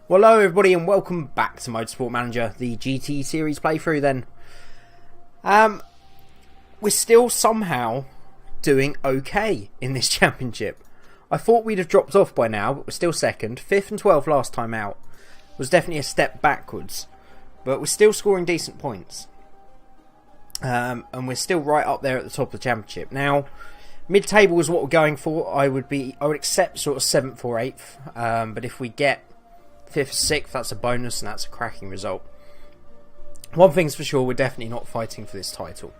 Well, hello everybody and welcome back to Motorsport Manager, the GT series playthrough then. We're still somehow doing okay in this championship. I thought we'd have dropped off by now, but we're still second. 5th and 12th last time out was definitely a step backwards, but we're still scoring decent points. And we're still right up there at the top of the championship. Now, mid-table is what we're going for. I would accept sort of 7th or 8th, but if we get 5th or 6th, that's a bonus and that's a cracking result. One thing's for sure, we're definitely not fighting for this title.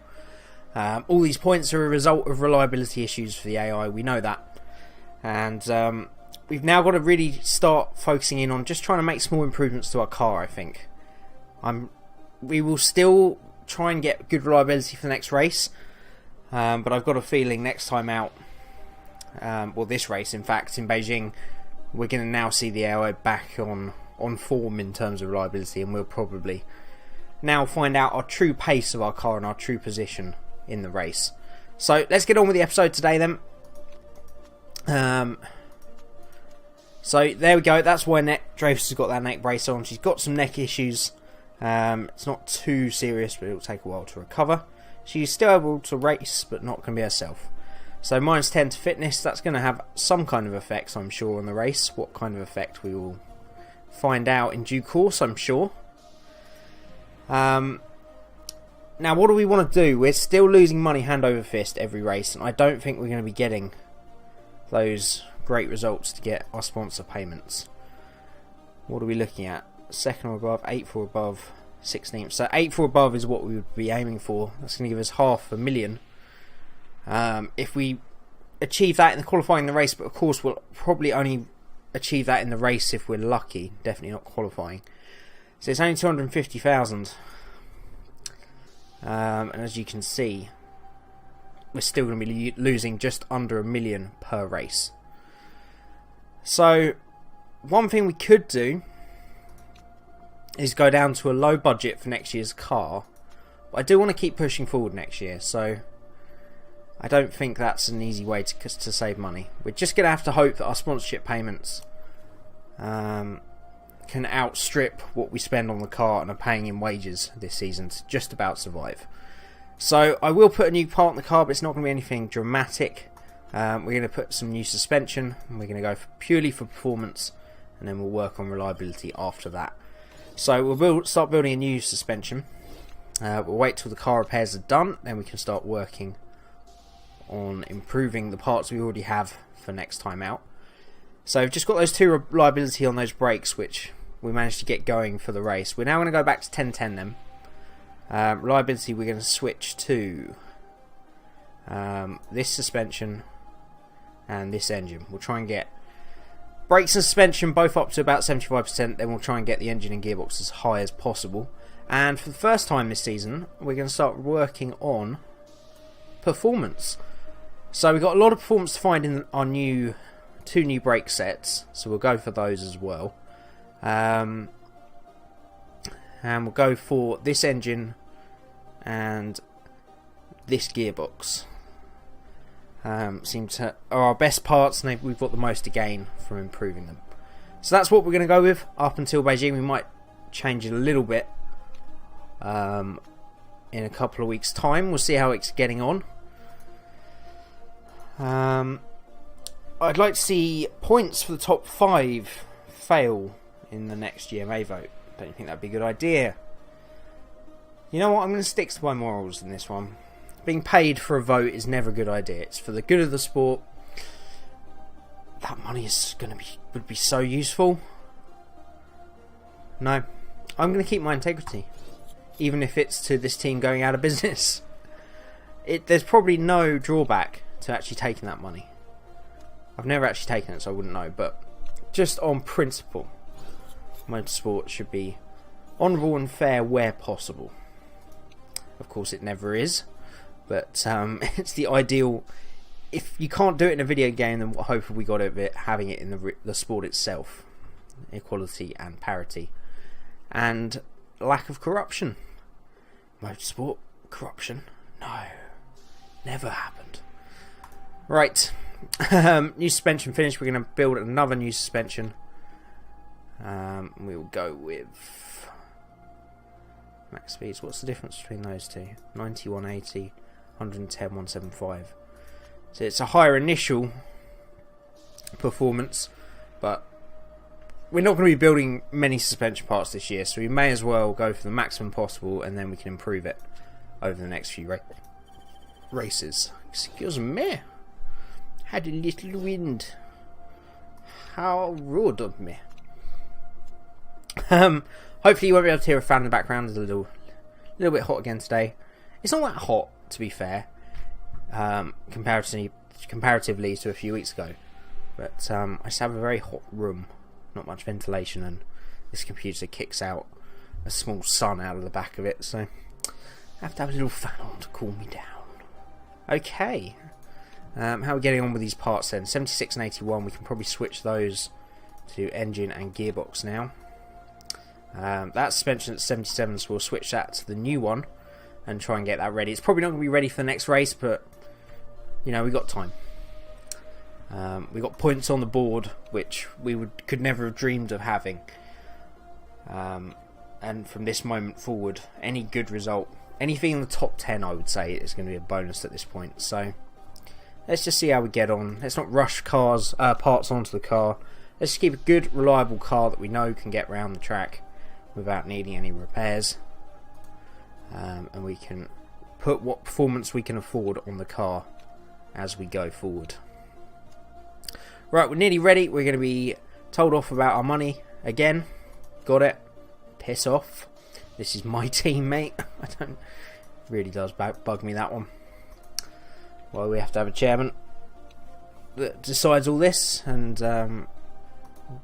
All these points are a result of reliability issues for the AI, we know that. And we've now got to really start focusing in on just trying to make small improvements to our car, I think. We will still try and get good reliability for the next race, but I've got a feeling next time out, well this race in fact, in Beijing, we're going to now see the AI back on form in terms of reliability, and we'll probably now find out our true pace of our car and our true position in the race. So let's get on with the episode today then. So there we go, that's why Dreyfus has got that neck brace on. She's got some neck issues. It's not too serious, but it'll take a while to recover. She's still able to race, but not going to be herself. So -10 to fitness, that's going to have some kind of effects, I'm sure, on the race. What kind of effect we will find out in due course, I'm sure. Now, what do we want to do? We're still losing money hand over fist every race, and I don't think we're going to be getting those great results to get our sponsor payments. What are we looking at? 2nd or above, 8th or above, 16th. So 8th or above is what we would be aiming for. That's going to give us $500,000. If we achieve that in the qualifying the race, but of course we'll probably only achieve that in the race if we're lucky, definitely not qualifying. So it's only 250,000, and as you can see, we're still going to be losing just under $1 million per race. So one thing we could do is go down to a low budget for next year's car, but I do want to keep pushing forward next year, so I don't think that's an easy way to save money. We're just going to have to hope that our sponsorship payments can outstrip what we spend on the car and are paying in wages this season to just about survive. So I will put a new part in the car, but it's not going to be anything dramatic. We're going to put some new suspension, and we're going to go purely for performance, and then we'll work on reliability after that. So we'll start building a new suspension. We'll wait till the car repairs are done, then we can start working on improving the parts we already have for next time out. So we've just got those 2 reliability on those brakes, which we managed to get going for the race. We're now going to go back to 1010 then. Reliability, we're going to switch to this suspension and this engine. We'll try and get brakes and suspension both up to about 75%, then we'll try and get the engine and gearbox as high as possible. And for the first time this season, we're going to start working on performance. So we've got a lot of performance to find in our 2 new brake sets, so we'll go for those as well. And we'll go for this engine and this gearbox. Seem to are our best parts, and we've got the most to gain from improving them. So that's what we're going to go with up until Beijing. We might change it a little bit in a couple of weeks' time. We'll see how it's getting on. I'd like to see points for the top 5 fail in the next GMA vote. Don't you think that'd be a good idea? You know what, I'm going to stick to my morals in this one. Being paid for a vote is never a good idea. It's for the good of the sport. That money would be so useful. No, I'm going to keep my integrity, even if it's to this team going out of business. There's probably no drawback to actually taking that money. I've never actually taken it, so I wouldn't know, but just on principle, motorsport should be honourable and fair where possible. Of course it never is, but it's the ideal. If you can't do it in a video game, then what hope have we got of it having it in the sport itself? Equality and parity and lack of corruption. Motorsport corruption? No, never happened. Right, new suspension finished. We're going to build another new suspension. We'll go with max speeds. What's the difference between those two? 90, 180, 110, 175. So it's a higher initial performance, but we're not going to be building many suspension parts this year, so we may as well go for the maximum possible, and then we can improve it over the next few races. Excuse me. Had a little wind. How rude of me. Hopefully you won't be able to hear a fan in the background. It's a little bit hot again today. It's not that hot, to be fair, comparatively to a few weeks ago. But I just have a very hot room, not much ventilation, and this computer kicks out a small sun out of the back of it, so I have to have a little fan on to cool me down. Okay, how are we getting on with these parts then? 76 and 81, we can probably switch those to engine and gearbox now. That suspension at 77, so we'll switch that to the new one and try and get that ready. It's probably not going to be ready for the next race, but you know, we got time. We got points on the board which we could never have dreamed of having. And from this moment forward, any good result, anything in the top 10, I would say, is going to be a bonus at this point. So let's just see how we get on. Let's not rush parts onto the car. Let's just keep a good, reliable car that we know can get around the track without needing any repairs. And we can put what performance we can afford on the car as we go forward. Right, we're nearly ready. We're going to be told off about our money again. Got it. Piss off. This is my team, mate. Really does bug me, that one. Well, we have to have a chairman that decides all this and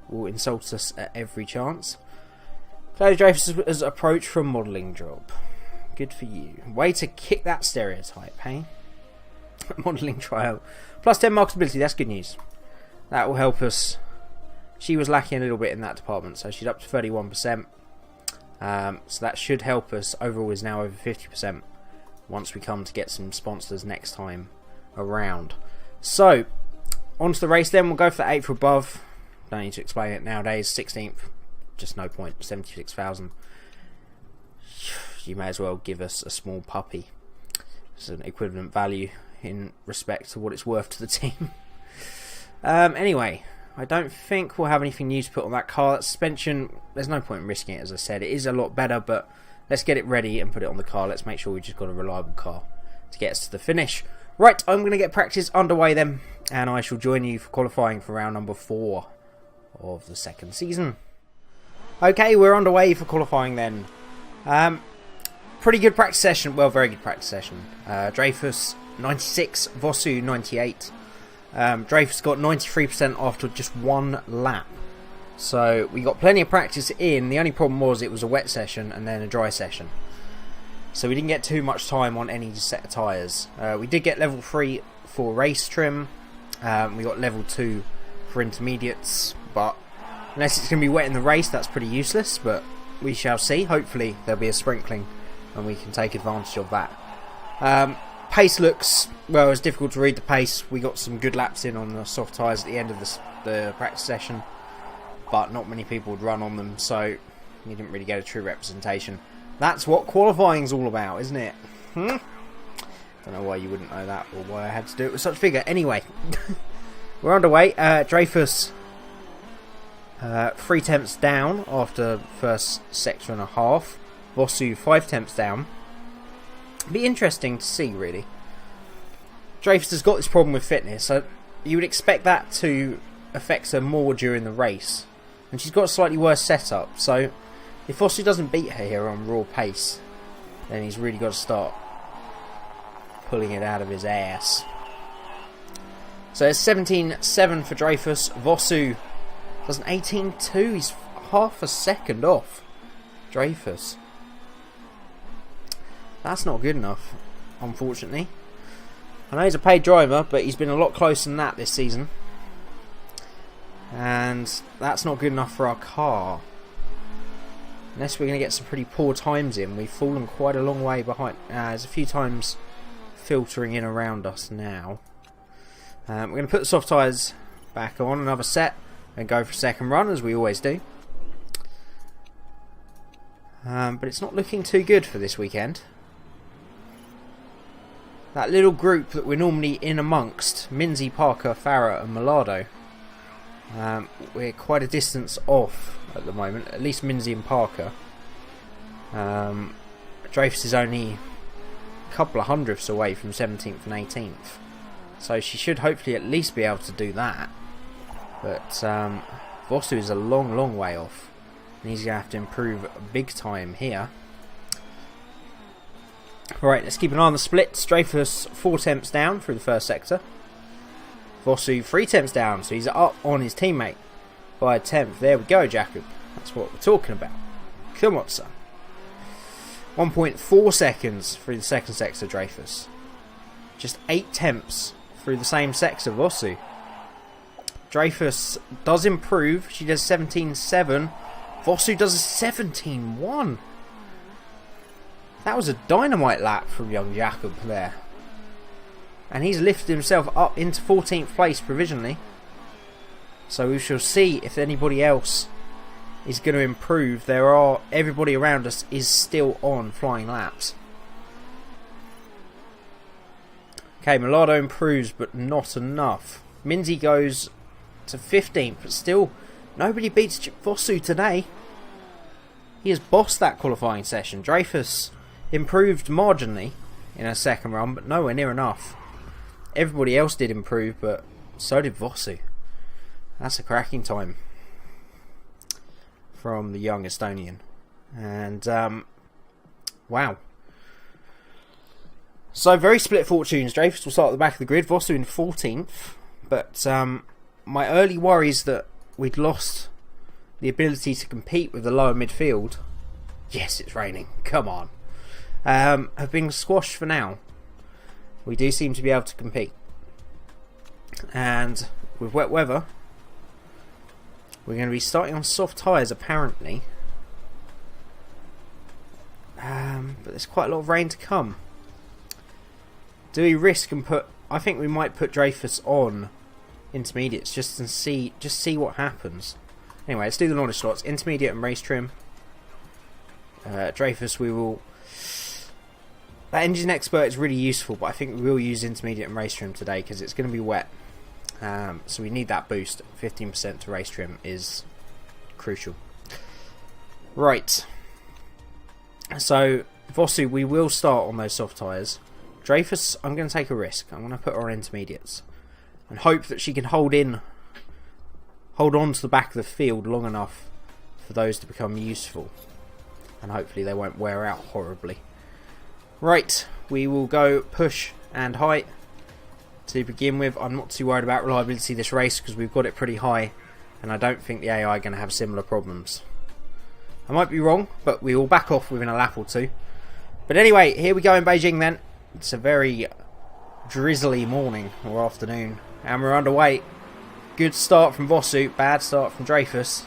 will insult us at every chance. Claudia Dreyfus has approached from modelling job. Good for you. Way to kick that stereotype, hey? Modelling trial. Plus 10 marketability, that's good news. That will help us. She was lacking a little bit in that department, so she's up to 31%. So that should help us. Overall is now over 50% once we come to get some sponsors next time around. So, on to the race then. We'll go for the 8th or above. Don't need to explain it nowadays. 16th, just no point. 76,000. You may as well give us a small puppy. It's an equivalent value in respect to what it's worth to the team. Anyway, I don't think we'll have anything new to put on that car. That suspension, there's no point in risking it, as I said. It is a lot better, but let's get it ready and put it on the car. Let's make sure we've just got a reliable car to get us to the finish. Right, I'm going to get practice underway then, and I shall join you for qualifying for round number 4 of the second season. Okay, we're underway for qualifying then. Pretty good practice session. Well, very good practice session. Dreyfus 96, Vosu 98. Dreyfus got 93% after just one lap. So we got plenty of practice in. The only problem was it was a wet session and then a dry session. So we didn't get too much time on any set of tyres. We did get level 3 for race trim. We got level 2 for intermediates. But unless it's going to be wet in the race, that's pretty useless. But we shall see. Hopefully there'll be a sprinkling and we can take advantage of that. Pace looks, well, it's difficult to read the pace. We got some good laps in on the soft tyres at the end of the practice session, but not many people would run on them, so we didn't really get a true representation. That's what qualifying's all about, isn't it? Don't know why you wouldn't know that, or why I had to do it with such figure. Anyway, we're underway. Dreyfus 3 tenths down after first sector and a half. Vosu 5 tenths down. Be interesting to see, really. Dreyfus has got this problem with fitness, so you would expect that to affect her more during the race. And she's got a slightly worse setup, so if Vosu doesn't beat her here on raw pace, then he's really got to start pulling it out of his ass. So it's 17.7 for Dreyfus. Vosu does an 18.2. He's half a second off Dreyfus. That's not good enough, unfortunately. I know he's a paid driver, but he's been a lot closer than that this season. And that's not good enough for our car. Unless we're going to get some pretty poor times in. We've fallen quite a long way behind. There's a few times filtering in around us now. We're going to put the soft tyres back on, another set, and go for a second run, as we always do. But it's not looking too good for this weekend. That little group that we're normally in amongst, Minzy, Parker, Farah and Millardo, we're quite a distance off at the moment, at least Minzy and Parker. Dreyfus is only a couple of hundredths away from 17th and 18th, so she should hopefully at least be able to do that. But Vosu is a long way off, and he's going to have to improve big time here. Right, let's keep an eye on the splits. Dreyfus 4 tenths down through the first sector. Vosu 3 tenths down, so he's up on his teammate by a tenth. There we go, Jacob. That's what we're talking about. Come on, son. 1.4 seconds through the second sector, Dreyfus. Just 8 tenths through the same sector, Vosu. Dreyfus does improve. She does 17.7. Vosu does a 17.1. That was a dynamite lap from young Jacob there. And he's lifted himself up into 14th place provisionally. So we shall see if anybody else is going to improve. Everybody around us is still on flying laps. Okay, Millardo improves, but not enough. Minzy goes to 15th, but still nobody beats Vosu today. He has bossed that qualifying session. Dreyfus improved marginally in her second run, but nowhere near enough. Everybody else did improve, but so did Vosu. That's a cracking time from the young Estonian. And wow. So very split fortunes. Dreyfus will start at the back of the grid, Vosu in 14th. But my early worries that we'd lost the ability to compete with the lower midfield. Yes, it's raining. Come on. Have been squashed for now. We do seem to be able to compete. And with wet weather, we're going to be starting on soft tyres apparently. But there's quite a lot of rain to come. Do we risk and put... I think we might put Dreyfus on intermediates just to see what happens. Anyway, let's do the knowledge slots. Intermediate and race trim. Dreyfus we will... That engine expert is really useful, but I think we will use intermediate and race trim today because it's going to be wet. So we need that boost. 15% to race trim is crucial. Right. So, Vosu, we will start on those soft tyres. Dreyfus, I'm going to take a risk. I'm going to put her on intermediates. And hope that she can hold on to the back of the field long enough for those to become useful. And hopefully they won't wear out horribly. Right, we will go push and height to begin with. I'm not too worried about reliability this race because we've got it pretty high, and I don't think the AI are going to have similar problems. I might be wrong, but we will back off within a lap or two. But anyway, here we go in Beijing then. It's a very drizzly morning or afternoon, and we're underway. Good start from Vosu, bad start from Dreyfus.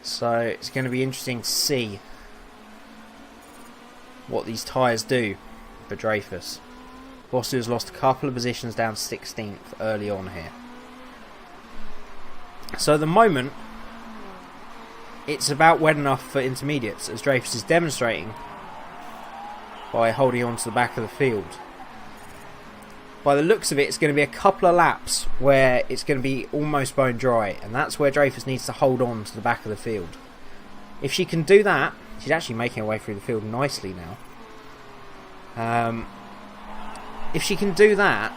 So it's going to be interesting to see what these tyres do for Dreyfus. Vosu has lost a couple of positions down 16th early on here. So at the moment, it's about wet enough for intermediates, as Dreyfus is demonstrating by holding on to the back of the field. By the looks of it, it's going to be a couple of laps where it's going to be almost bone dry, and that's where Dreyfus needs to hold on to the back of the field. If she can do that, she's actually making her way through the field nicely now. If she can do that,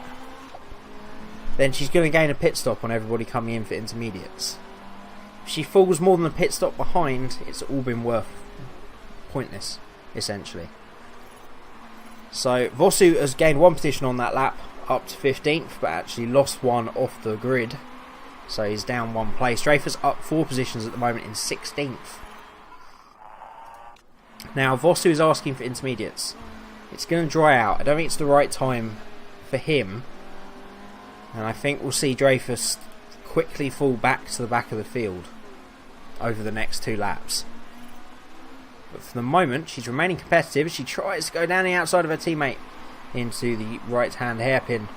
then she's going to gain a pit stop on everybody coming in for intermediates. If she falls more than a pit stop behind, it's all been pointless, essentially. So Vosu has gained one position on that lap, up to 15th, but actually lost one off the grid. So he's down one place. Dreyfus up 4 positions at the moment in 16th. Now Vosu is asking for intermediates. It's going to dry out. I don't think it's the right time for him. And I think we'll see Dreyfus quickly fall back to the back of the field over the next 2 laps. But for the moment, she's remaining competitive. She tries to go down the outside of her teammate into the right-hand hairpin.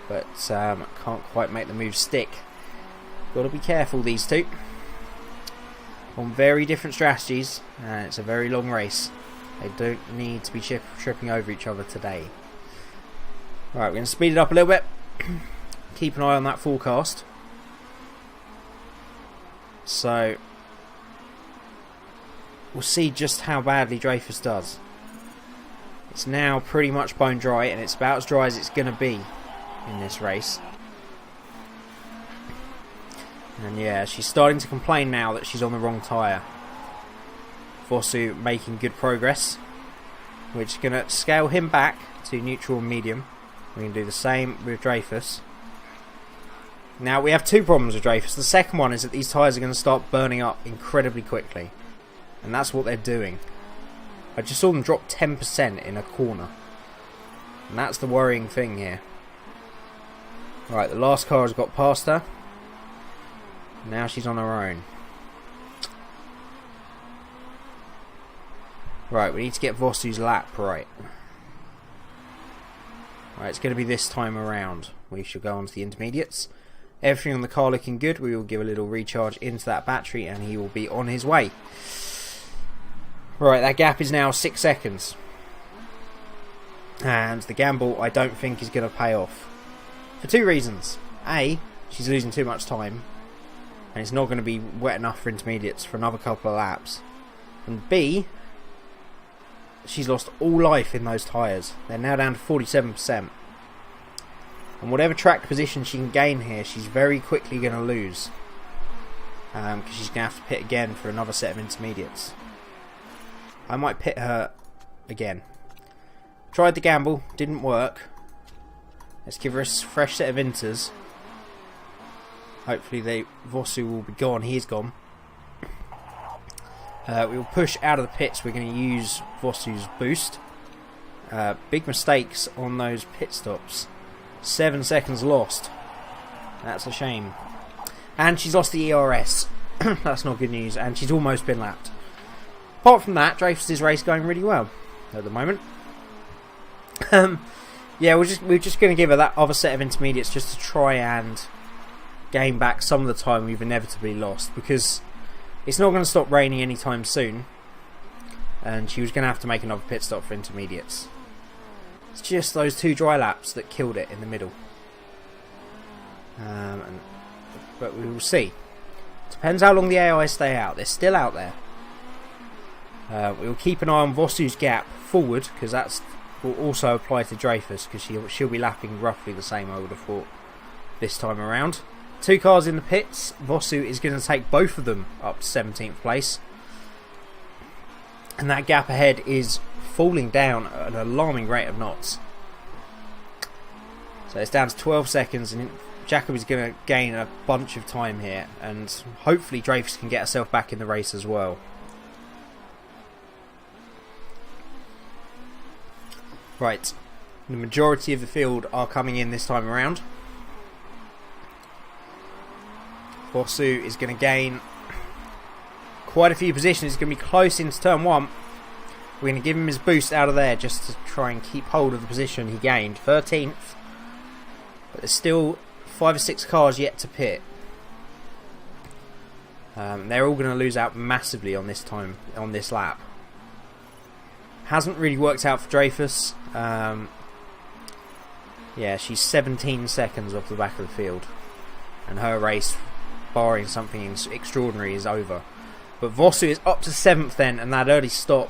But can't quite make the move stick. Got to be careful, these two. on very different strategies, and it's a very long race. They don't need to be tripping over each other today. Right, we're going to speed it up a little bit. Keep an eye on that forecast. So we'll see just how badly Dreyfus does. It's now pretty much bone dry, and it's about as dry as it's going to be in this race. And yeah, she's starting to complain now that she's on the wrong tyre. Vosu making good progress, which is going to scale him back to neutral and medium. We can do the same with Dreyfus. Now we have two problems with Dreyfus. The second one is that these tyres are going to start burning up incredibly quickly, and that's what they're doing. I just saw them drop 10% in a corner, and that's the worrying thing here. Right, the last car has got past her. Now she's on her own. Right, we need to get Vosu's lap right. Right, it's going to be this time around. We shall go on to the intermediates. Everything on the car looking good. We will give a little recharge into that battery and he will be on his way. Right, that gap is now 6 seconds. And the gamble I don't think is going to pay off. For two reasons. A, she's losing too much time. And it's not going to be wet enough for intermediates for another couple of laps. And B, she's lost all life in those tyres. They're now down to 47%. And whatever track position she can gain here, she's very quickly going to lose. Because she's going to have to pit again for another set of intermediates. I might pit her again. Tried the gamble, didn't work. Let's give her a fresh set of inters. Hopefully Vosu will be gone. He is gone. We will push out of the pits. We're going to use Vosu's boost. Big mistakes on those pit stops. 7 seconds lost. That's a shame. And she's lost the ERS. That's not good news. And she's almost been lapped. Apart from that, Dreyfus' race going really well at the moment. Yeah, we're just going to give her that other set of intermediates just to try and gain back some of the time we've inevitably lost, because it's not going to stop raining anytime soon, and she was going to have to make another pit stop for intermediates. It's just those 2 dry laps that killed it in the middle. But we will see. Depends how long the AI stay out. They're still out there. We will keep an eye on Vosu's gap forward, because that will also apply to Dreyfus, because she'll be lapping roughly the same, I would have thought, this time around. 2 cars in the pits. Vosu is going to take both of them up to 17th place. And that gap ahead is falling down at an alarming rate of knots. So it's down to 12 seconds, and Jacob is going to gain a bunch of time here, and hopefully Dreyfus can get herself back in the race as well. Right, the majority of the field are coming in this time around. Vosu is going to gain quite a few positions. He's going to be close into turn 1. We're going to give him his boost out of there just to try and keep hold of the position he gained. 13th. But there's still 5 or 6 cars yet to pit. They're all going to lose out massively on this lap. Hasn't really worked out for Dreyfus. Yeah, she's 17 seconds off the back of the field. And her race, barring something extraordinary, is over. But Vosu is up to 7th then, and that early stop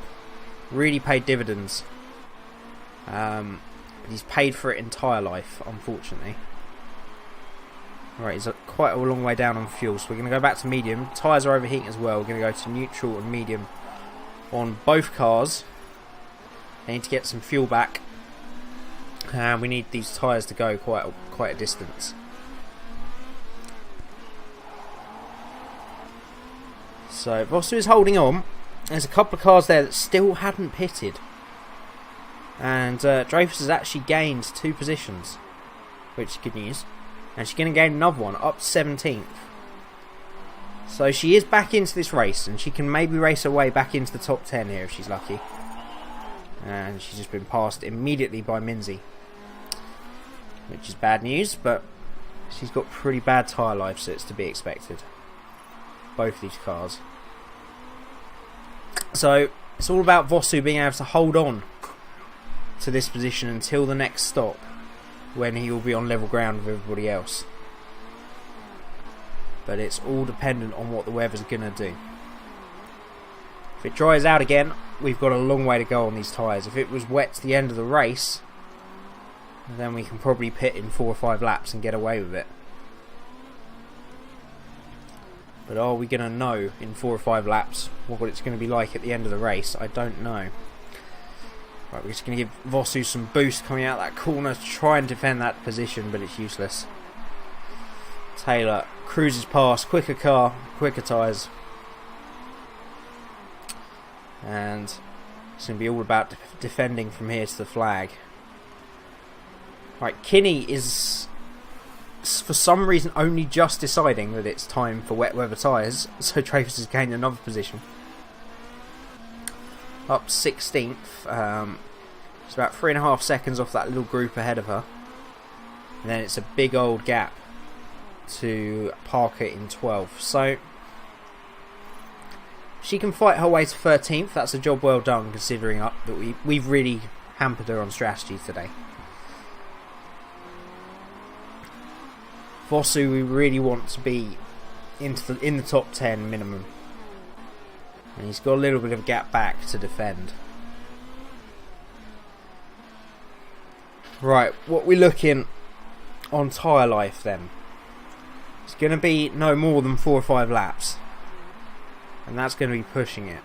really paid dividends. He's paid for it entire life, unfortunately. Right, he's quite a long way down on fuel, so we're going to go back to medium. Tyres are overheating as well. We're going to go to neutral and medium on both cars. They need to get some fuel back. And we need these tyres to go quite a distance. So Vosu is holding on. There's a couple of cars there that still hadn't pitted. And Dreyfus has actually gained 2 positions, which is good news. And she's going to gain another one, up to 17th. So she is back into this race, and she can maybe race her way back into the top 10 here if she's lucky. And she's just been passed immediately by Minzy, which is bad news, but she's got pretty bad tyre life, so it's to be expected. Both these cars. So it's all about Vosu being able to hold on to this position until the next stop, when he will be on level ground with everybody else. But it's all dependent on what the weather's going to do. If it dries out again, we've got a long way to go on these tyres. If it was wet to the end of the race, then we can probably pit in 4 or 5 laps and get away with it. But are we going to know in 4 or 5 laps what it's going to be like at the end of the race? I don't know. Right, we're just going to give Vosu some boost coming out that corner to try and defend that position, but it's useless. Taylor cruises past, quicker car, quicker tyres. And it's going to be all about defending from here to the flag. Right, Kinney is, for some reason, only just deciding that it's time for wet weather tyres, so Travis has gained another position. Up 16th. It's about 3.5 seconds off that little group ahead of her. And then it's a big old gap to Parker in 12th. So she can fight her way to 13th. That's a job well done, considering that we've really hampered her on strategy today. Vosu, we really want to be in the top 10 minimum. And he's got a little bit of a gap back to defend. Right, what we're looking on tyre life then. It's going to be no more than 4 or 5 laps. And that's going to be pushing it.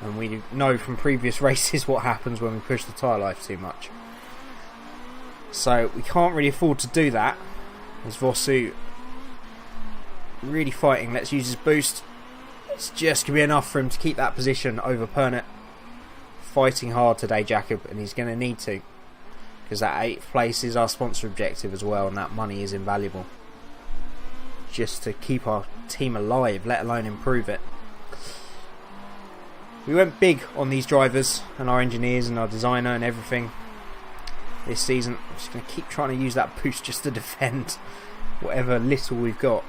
And we know from previous races what happens when we push the tyre life too much. So we can't really afford to do that. As Vosu really fighting. Let's use his boost. It's just going to be enough for him to keep that position over Pernett. Fighting hard today, Jacob, and he's going to need to. Because that 8th place is our sponsor objective as well, and that money is invaluable. Just to keep our team alive, let alone improve it. We went big on these drivers and our engineers and our designer and everything this season. I'm just going to keep trying to use that boost just to defend whatever little we've got.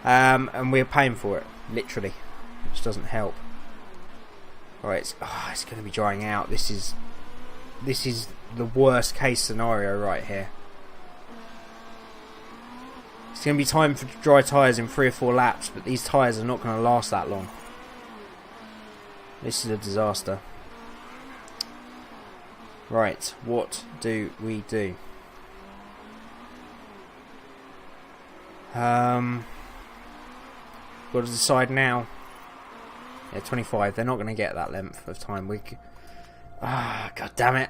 And we're paying for it, literally. Which doesn't help. Alright, it's going to be drying out. This is the worst case scenario right here. It's going to be time for dry tyres in 3 or 4 laps, but these tyres are not going to last that long. This is a disaster. Right, what do we do? Got to decide now. Yeah, 25. They're not going to get that length of time. God damn it.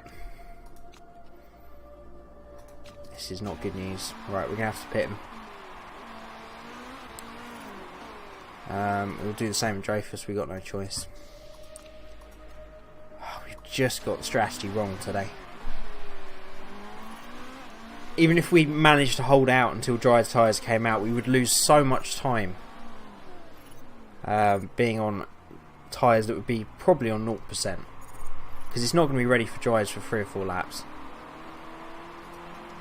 This is not good news. Right, we're going to have to pit him. We'll do the same with Dreyfus. We've got no choice. We've just got the strategy wrong today. Even if we managed to hold out until dry tyres came out, we would lose so much time being on tyres that would be probably on 0%. Because it's not going to be ready for dries for 3 or 4 laps.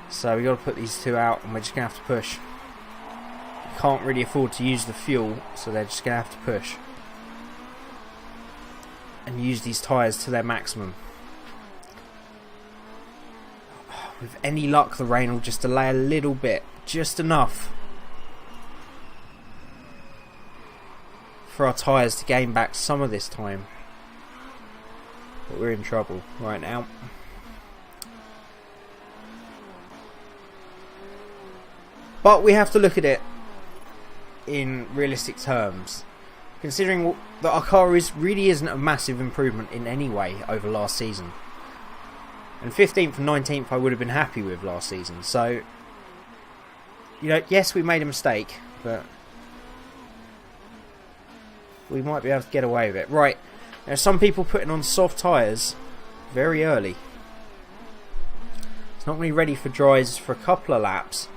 So we've got to put these two out and we're just going to have to push. We can't really afford to use the fuel, so they're just going to have to push. And use these tyres to their maximum. With any luck, the rain will just delay a little bit. Just enough for our tyres to gain back some of this time. But we're in trouble right now. But we have to look at it in realistic terms. Considering that our car really isn't a massive improvement in any way over last season. And 15th and 19th I would have been happy with last season. So, you know, yes, we made a mistake, but we might be able to get away with it. Right, now some people putting on soft tyres very early. It's not going to be ready for dries for a couple of laps.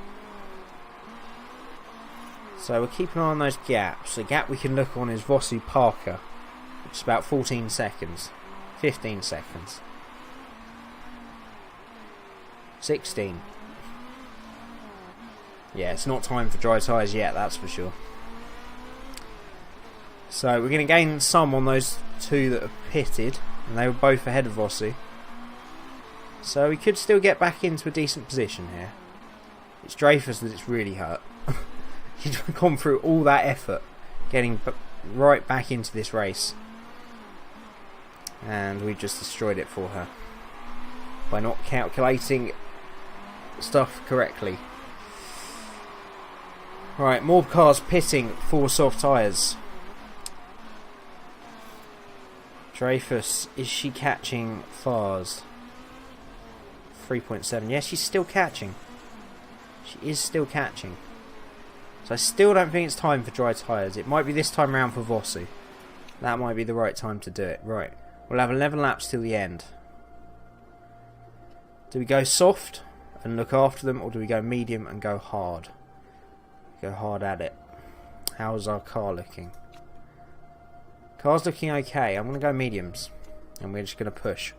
So we're keeping an eye on those gaps. The gap we can look on is Vosu Parker, which is about 14 seconds. 15 seconds. 16. Yeah, it's not time for dry tyres yet, that's for sure. So we're going to gain some on those two that are pitted, and they were both ahead of Vosu. So we could still get back into a decent position here. It's Dreyfus that it's really hurt. He's gone through all that effort getting right back into this race, and we've just destroyed it for her by not calculating stuff correctly. Right, more cars pitting for soft tyres. Dreyfus, is she catching Fars? 3.7. Yes, she's still catching. She is still catching. So I still don't think it's time for dry tyres. It might be this time round for Vosu. That might be the right time to do it. Right, we'll have 11 laps till the end. Do we go soft and look after them, or do we go medium and go hard? Go hard at it. How's our car looking? Car's looking okay. I'm going to go mediums, and we're just going to push.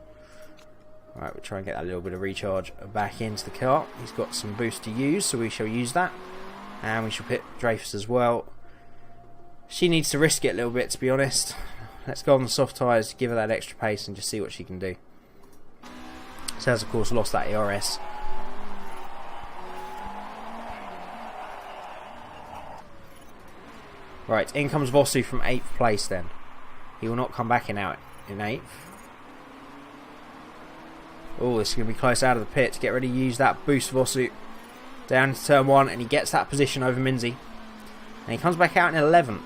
Right, we'll try and get that little bit of recharge back into the car. He's got some boost to use, so we shall use that. And we shall pit Dreyfus as well. She needs to risk it a little bit, to be honest. Let's go on the soft tyres to give her that extra pace and just see what she can do. She has, of course, lost that ERS. Right, in comes Vosu from 8th place then. He will not come back in 8th. Oh, this is going to be close out of the pit. Get ready to use that boost, Vosu. Down into turn 1, and he gets that position over Minzy. And he comes back out in 11th.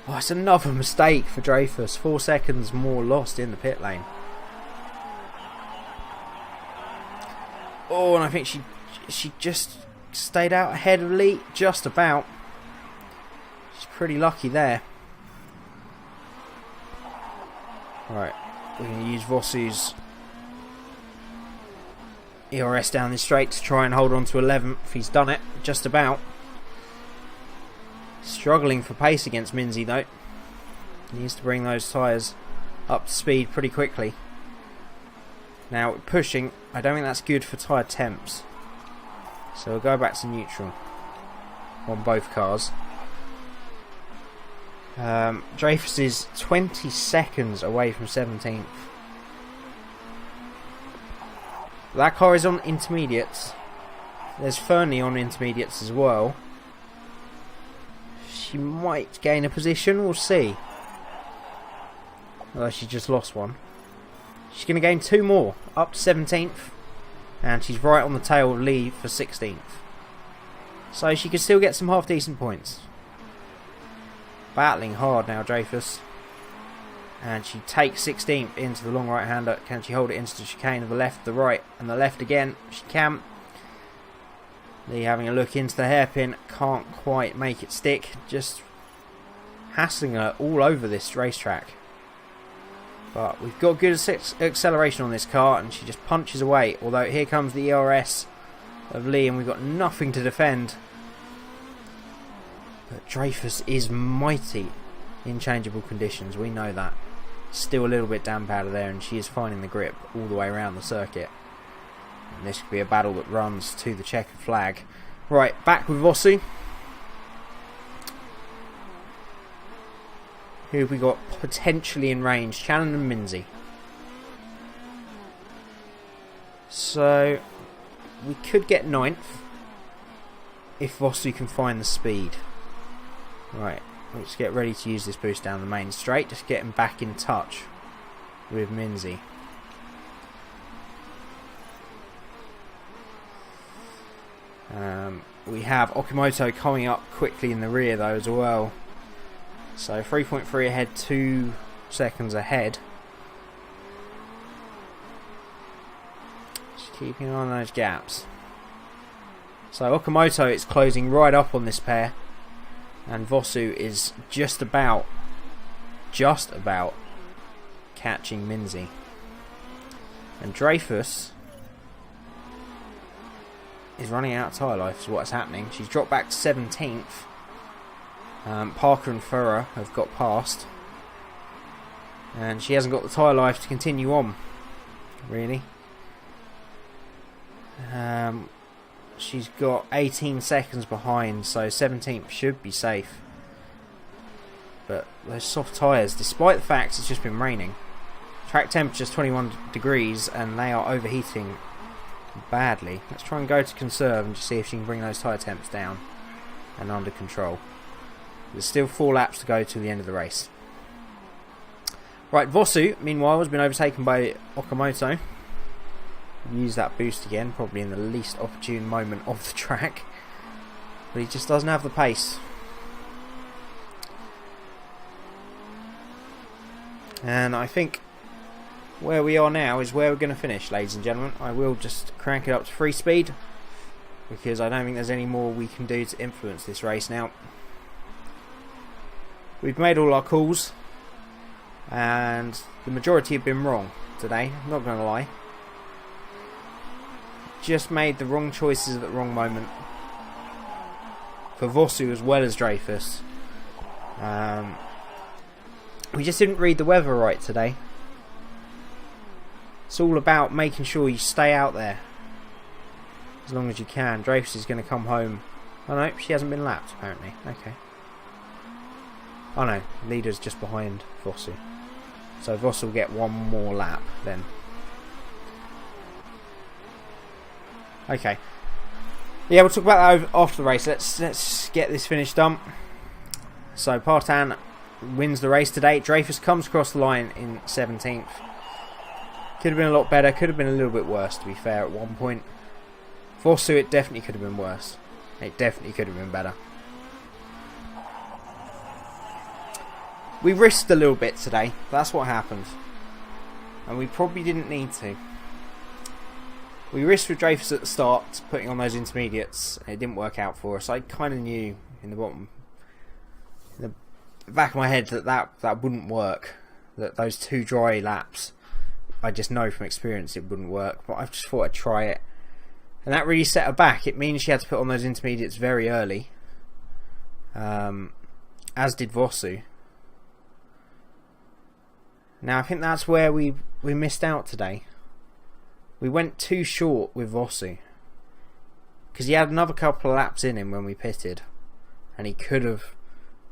Oh, it's another mistake for Dreyfus. 4 seconds more lost in the pit lane. Oh, and I think she just stayed out ahead of Lee, just about. She's pretty lucky there. Right, we're going to use Vosu's ERS down this straight to try and hold on to 11th. He's done it, just about. Struggling for pace against Minzy though. He needs to bring those tyres up to speed pretty quickly. Now, pushing, I don't think that's good for tyre temps. So we'll go back to neutral on both cars. Dreyfus is 20 seconds away from 17th. That car is on intermediates. There's Fernie on intermediates as well. She might gain a position, we'll see. Although she just lost one. She's going to gain 2 more, up to 17th. And she's right on the tail of Lee for 16th. So she could still get some half decent points. Battling hard now, Dreyfus. And she takes 16th into the long right hander. Can she hold it into the chicane of the left, the right, and the left again? She can. Lee having a look into the hairpin. Can't quite make it stick. Just hassling her all over this racetrack. But we've got good acceleration on this car, and she just punches away. Although here comes the ERS of Lee, and we've got nothing to defend. But Dreyfus is mighty in changeable conditions. We know that. Still a little bit damp out of there, and she is finding the grip all the way around the circuit. And this could be a battle that runs to the checkered flag. Right, back with Vosu. Who have we got potentially in range? Shannon and Minzy. So we could get 9th if Vosu can find the speed. Right, let's get ready to use this boost down the main straight. Just get him back in touch with Minzy. We have Okamoto coming up quickly in the rear though as well. So 3.3 ahead, 2 seconds ahead. Just keeping an eye on those gaps. So Okamoto is closing right up on this pair. And Vosu is just about catching Minzy. And Dreyfus is running out of tyre life is what's happening. She's dropped back to 17th. Parker and Furrer have got past. And she hasn't got the tyre life to continue on, really. She's got 18 seconds behind, so 17th should be safe. But those soft tyres, despite the fact it's just been raining, track temperature is 21 degrees and they are overheating badly. Let's try and go to conserve and just see if she can bring those tyre temps down and under control. There's still 4 laps to go to the end of the race. Right, Vosu, meanwhile, has been overtaken by Okamoto. Use that boost again, probably in the least opportune moment of the track. But he just doesn't have the pace. And I think where we are now is where we're going to finish, ladies and gentlemen. I will just crank it up to 3 speed, because I don't think there's any more we can do to influence this race now. We've made all our calls, and the majority have been wrong today, I'm not going to lie. Just made the wrong choices at the wrong moment. For Vosu as well as Dreyfus. We just didn't read the weather right today. It's all about making sure you stay out there as long as you can. Dreyfus is going to come home. Oh no, she hasn't been lapped apparently. Okay. Oh no, leader's just behind Vosu. So Vosu will get one more lap then. Okay. Yeah, we'll talk about that after the race. Let's get this finish done. So Partan wins the race today. Dreyfus comes across the line in 17th. Could have been a lot better. Could have been a little bit worse, to be fair, at one point. Vosu, it definitely could have been worse. It definitely could have been better. We risked a little bit today. That's what happened. And we probably didn't need to. We risked with Dreyfus at the start, putting on those intermediates. It didn't work out for us. I kind of knew in the back of my head that wouldn't work. That those 2 dry laps, I just know from experience it wouldn't work. But I just thought I'd try it. And that really set her back. It means she had to put on those intermediates very early. As did Vosu. Now I think that's where we missed out today. We went too short with Vosu. Because he had another couple of laps in him when we pitted. And he could have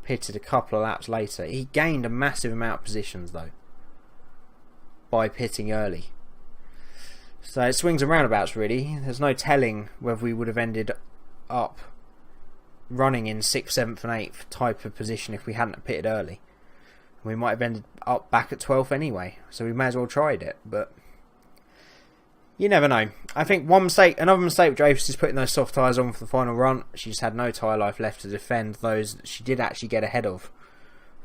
pitted a couple of laps later. He gained a massive amount of positions though. By pitting early. So it swings and roundabouts really. There's no telling whether we would have ended up running in 6th, 7th and 8th type of position if we hadn't pitted early. We might have ended up back at 12th anyway. So we may as well tried it. But you never know. I think another mistake with Dreyfus is putting those soft tyres on for the final run. She just had no tyre life left to defend those that she did actually get ahead of.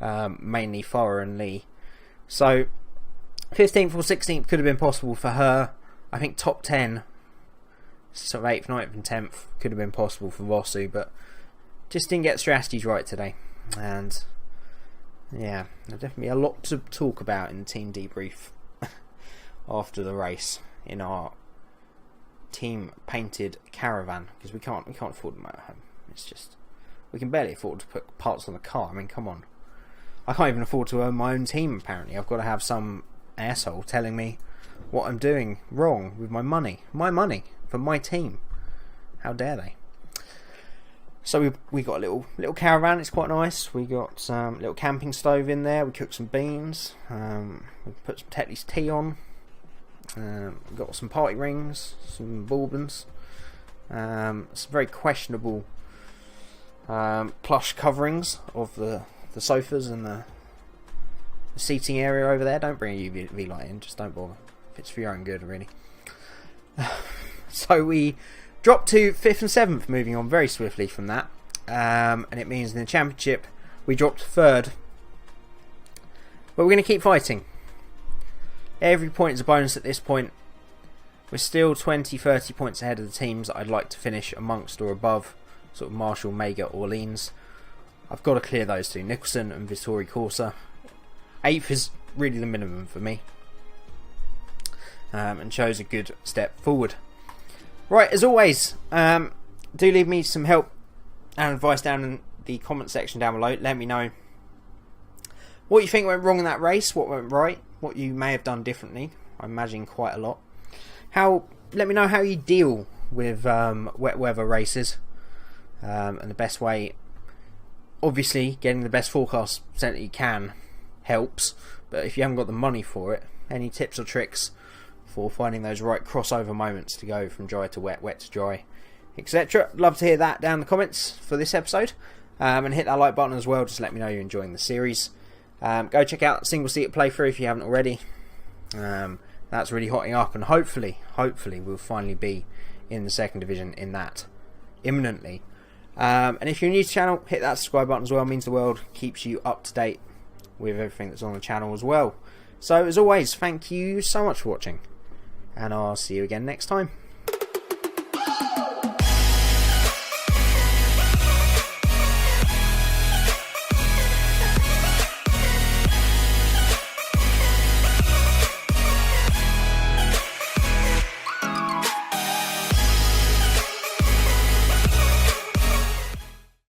Mainly Farah and Lee. So 15th or 16th could have been possible for her. I think top 10, sort of 8th, 9th and 10th could have been possible for Vosu. But just didn't get strategies right today. And yeah, there's definitely a lot to talk about in the team debrief after the race. In our team painted caravan, because we can't afford them at home. It's just, we can barely afford to put parts on the car. I mean, come on. I can't even afford to own my own team apparently. I've got to have some asshole telling me what I'm doing wrong with my money for my team. How dare they? So we got a little caravan. It's quite nice. We got some little camping stove in there. We cooked some beans. We put some Tetley's tea on. Got some party rings, some bourbons, some very questionable plush coverings of the sofas and the seating area over there. Don't bring a UV light in, just don't bother. If it's for your own good, really. So we dropped to 5th and 7th, moving on very swiftly from that. And it means in the championship we dropped 3rd. But we're going to keep fighting. Every point is a bonus at this point. We're still 20-30 points ahead of the teams that I'd like to finish amongst or above, sort of Marshall, Mega, Orleans. I've got to clear those 2, Nicholson and Vittori Corsa. 8th is really the minimum for me. And shows a good step forward. Right, as always, do leave me some help and advice down in the comment section down below. Let me know what you think went wrong in that race, what went right, what you may have done differently. I imagine quite a lot. Let me know how you deal with wet weather races, and the best way Obviously, getting the best forecast percent that you can helps, but if you haven't got the money for it, any tips or tricks for finding those right crossover moments to go from dry to wet, wet to dry, etc. Love to hear that down in the comments for this episode. And hit that like button as well, just let me know you're enjoying the series. Go check out Single Seater Playthrough if you haven't already. That's really hotting up, and hopefully we'll finally be in the second division in that imminently. And if you're new to the channel, hit that subscribe button as well, it means the world, keeps you up to date with everything that's on the channel as well. So as always, thank you so much for watching, and I'll see you again next time.